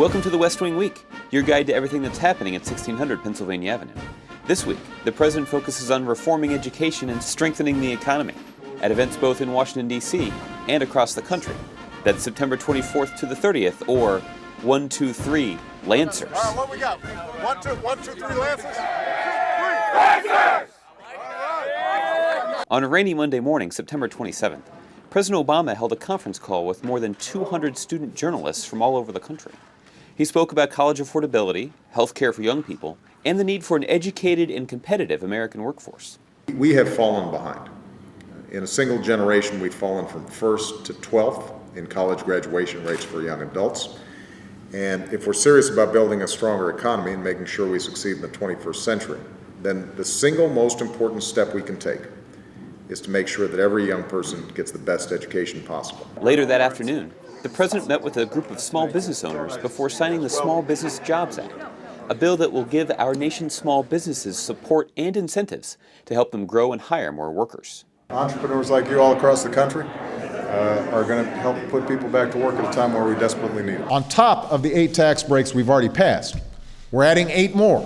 Welcome to the West Wing Week, your guide to everything that's happening at 1600 Pennsylvania Avenue. This week, the President focuses on reforming education and strengthening the economy at events both in Washington, D.C. and across the country. That's September 24th to the 30th, or 1, 2, 3 Lancers. All right, what we got? 1, 2, 3 Lancers? Lancers! On a rainy Monday morning, September 27th, President Obama held a conference call with more than 200 student journalists from all over the country. He spoke about college affordability, health care for young people, and the need for an educated and competitive American workforce. We have fallen behind. In a single generation, we've fallen from 1st to 12th in college graduation rates for young adults. And if we're serious about building a stronger economy and making sure we succeed in the 21st century, then the single most important step we can take is to make sure that every young person gets the best education possible. Later that afternoon, the President met with a group of small business owners before signing the Small Business Jobs Act, a bill that will give our nation's small businesses support and incentives to help them grow and hire more workers. Entrepreneurs like you all across the country are going to help put people back to work at a time where we desperately need it. On top of the 8 tax breaks we've already passed, we're adding 8 more,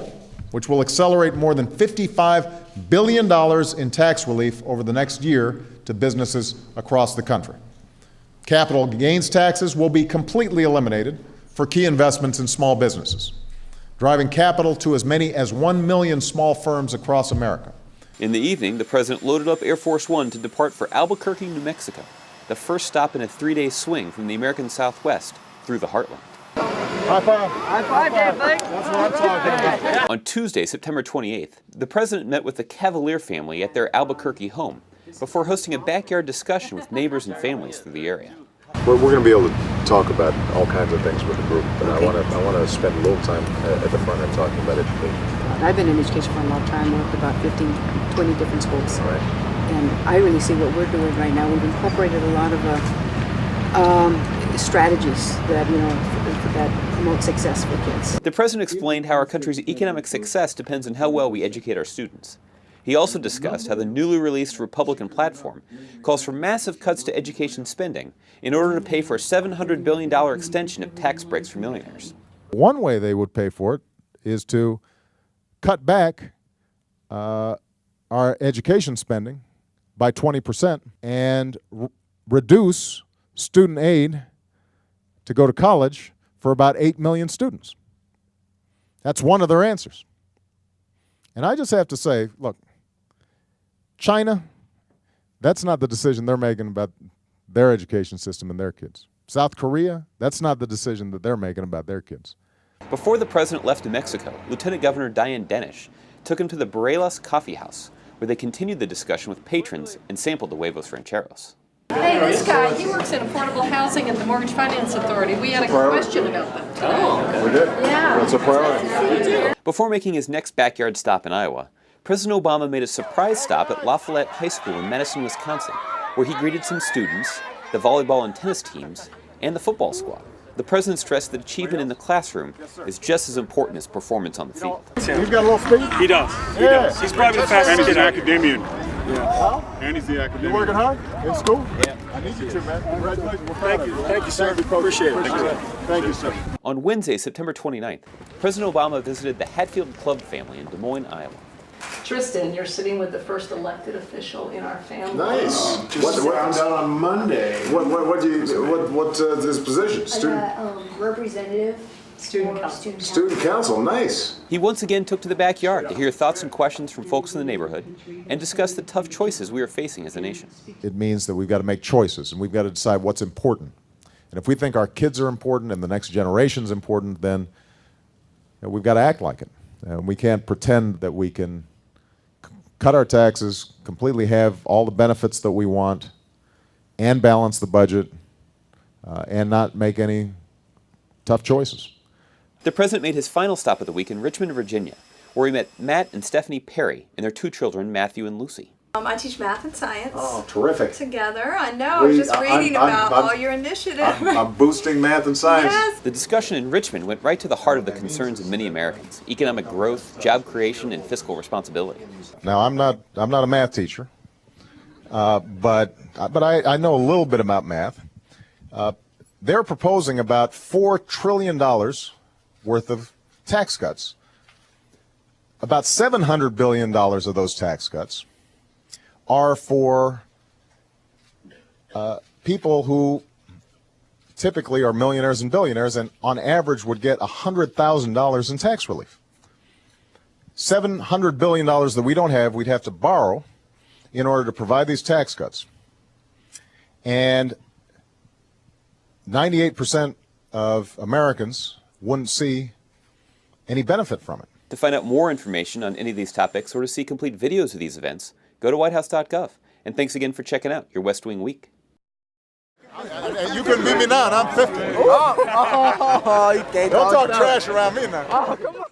which will accelerate more than $55 billion in tax relief over the next year to businesses across the country. Capital gains taxes will be completely eliminated for key investments in small businesses, driving capital to as many as 1 million small firms across America. In the evening, the President loaded up Air Force One to depart for Albuquerque, New Mexico, the first stop in a 3-day swing from the American Southwest through the heartland. High five. High five, Dave. That's what I'm talking about. On Tuesday, September 28th, the President met with the Cavalier family at their Albuquerque home before hosting a backyard discussion with neighbors and families through the area. We're going to be able to talk about all kinds of things with the group, but I want to spend a little time at the front end talking about education. I've been in education for a long time, worked about 15, 20 different schools. Right. And I really see what we're doing right now. We've incorporated a lot of strategies that, that promote success for kids. The President explained how our country's economic success depends on how well we educate our students. He also discussed how the newly released Republican platform calls for massive cuts to education spending in order to pay for a $700 billion extension of tax breaks for millionaires. One way they would pay for it is to cut back our education spending by 20% and reduce student aid to go to college for about 8 million students. That's one of their answers. And I just have to say, look, China, that's not the decision they're making about their education system and their kids. South Korea, that's not the decision that they're making about their kids. Before the President left New Mexico, Lieutenant Governor Diane Denish took him to the Barelas Coffee House, where they continued the discussion with patrons and sampled the huevos rancheros. Hey, this guy, he works in affordable housing at the Mortgage Finance Authority. We had a question about them today. Oh, we did? Yeah. That's a priority. Before making his next backyard stop in Iowa, President Obama made a surprise stop at Lafayette High School in Madison, Wisconsin, where he greeted some students, the volleyball and tennis teams, and the football squad. The President stressed that achievement in the classroom is just as important as performance on the field. You've got a little speed? He does. He does. He's probably the fastest kid. And he's the academian. Yeah. And he's the academian. You working hard in school? Yeah. I need you to, man. Congratulations. Thank you. Thank you, sir. Appreciate it. Thank you, sir. On Wednesday, September 29th, President Obama visited the Hatfield Club family in Des Moines, Iowa. Tristan, you're sitting with the first elected official in our family. Nice. What found out on Monday. What's his position? Representative. Student council. Student council. Nice. He once again took to the backyard to hear thoughts and questions from folks in the neighborhood and discuss the tough choices we are facing as a nation. It means that we've got to make choices, and we've got to decide what's important. And if we think our kids are important and the next generation's important, then we've got to act like it. And we can't pretend that we can cut our taxes, completely have all the benefits that we want, and balance the budget, and not make any tough choices. The President made his final stop of the week in Richmond, Virginia, where he met Matt and Stephanie Perry and their 2 children, Matthew and Lucy. I teach math and science. Oh, terrific. Together. I know. I was just reading about all your initiatives. I'm boosting math and science. Yes. The discussion in Richmond went right to the heart of the concerns of many Americans: economic growth, job creation, and fiscal responsibility. Now, I'm not a math teacher, but I know a little bit about math. they're proposing about $4 trillion worth of tax cuts. About $700 billion of those tax cuts are for people who typically are millionaires and billionaires and on average would get $100,000 in tax relief. $700 billion that we don't have, we'd have to borrow in order to provide these tax cuts. And 98% of Americans wouldn't see any benefit from it. To find out more information on any of these topics or to see complete videos of these events, go to whitehouse.gov. And thanks again for checking out your West Wing Week. You couldn't beat me now, and I'm 50. You can't Don't talk trash around me now. Come on.